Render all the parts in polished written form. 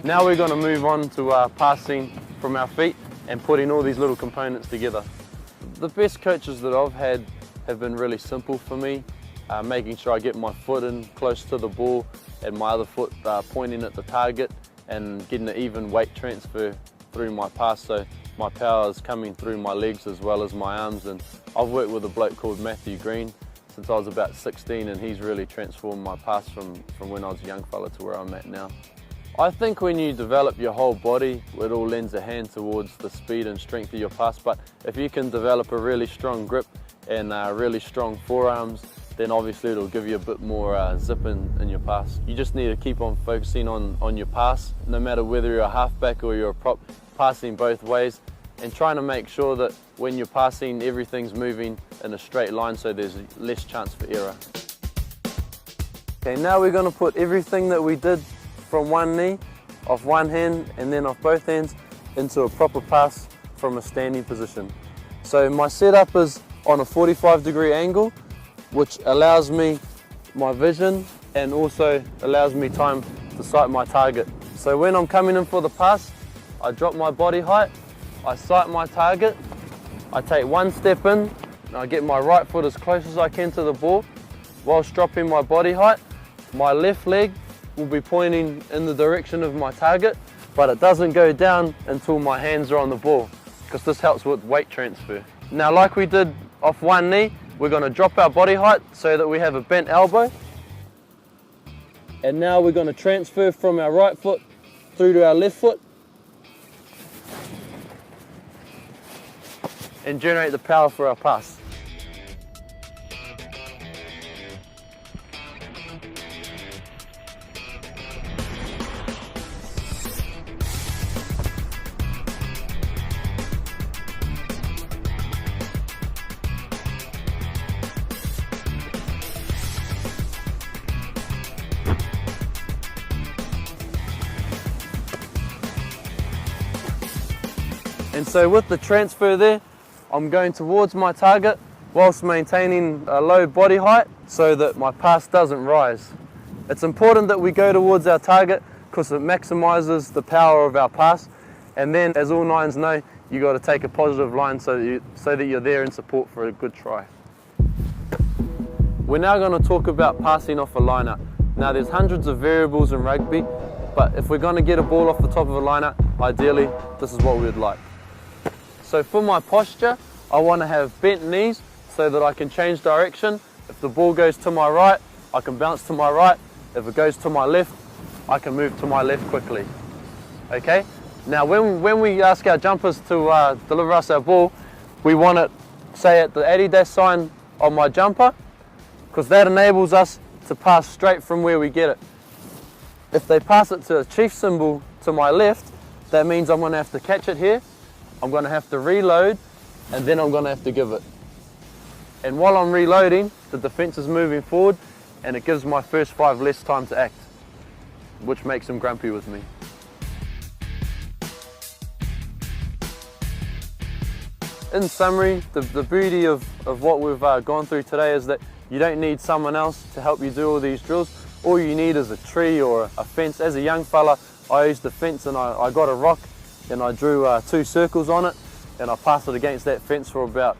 Now we're going to move on to passing from our feet and putting all these little components together. The best coaches that I've had have been really simple for me, making sure I get my foot in close to the ball and my other foot pointing at the target and getting an even weight transfer through my pass, so my power is coming through my legs as well as my arms. And I've worked with a bloke called Matthew Green since I was about 16, and he's really transformed my pass from when I was a young fella to where I'm at now. I think when you develop your whole body, it all lends a hand towards the speed and strength of your pass, but if you can develop a really strong grip and really strong forearms, then obviously it'll give you a bit more zip in your pass. You just need to keep on focusing on your pass, no matter whether you're a halfback or you're a prop, passing both ways, and trying to make sure that when you're passing, everything's moving in a straight line so there's less chance for error. Okay, now we're going to put everything that we did from one knee, off one hand and then off both hands into a proper pass from a standing position. So my setup is on a 45-degree angle, which allows me my vision and also allows me time to sight my target. So when I'm coming in for the pass, I drop my body height, I sight my target, I take one step in, and I get my right foot as close as I can to the ball. Whilst dropping my body height, my left leg will be pointing in the direction of my target, but it doesn't go down until my hands are on the ball, because this helps with weight transfer. Now, like we did off one knee, we're going to drop our body height so that we have a bent elbow. And now we're going to transfer from our right foot through to our left foot and generate the power for our pass. And so with the transfer there, I'm going towards my target whilst maintaining a low body height so that my pass doesn't rise. It's important that we go towards our target because it maximises the power of our pass, and then, as all nines know, you've got to take a positive line so that you're there in support for a good try. We're now going to talk about passing off a line-out. Now, there's hundreds of variables in rugby, but if we're going to get a ball off the top of a line-out, ideally this is what we'd like. So for my posture, I want to have bent knees so that I can change direction. If the ball goes to my right, I can bounce to my right. If it goes to my left, I can move to my left quickly. Okay? Now when we ask our jumpers to deliver us our ball, we want it, say, at the Adidas sign on my jumper, because that enables us to pass straight from where we get it. If they pass it to a chief symbol to my left, that means I'm going to have to catch it here, I'm going to have to reload, and then I'm going to have to give it. And while I'm reloading, the defence is moving forward, and it gives my first five less time to act, which makes them grumpy with me. In summary, the beauty of what we've gone through today is that you don't need someone else to help you do all these drills. All you need is a tree or a fence. As a young fella, I used the fence and I got a rock and I drew 2 circles on it, and I passed it against that fence for about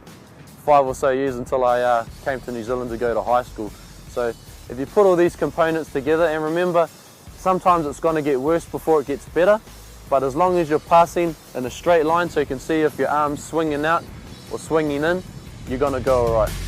5 or so years until I came to New Zealand to go to high school. So if you put all these components together, and remember, sometimes it's going to get worse before it gets better, but as long as you're passing in a straight line so you can see if your arm's swinging out or swinging in, you're going to go all right.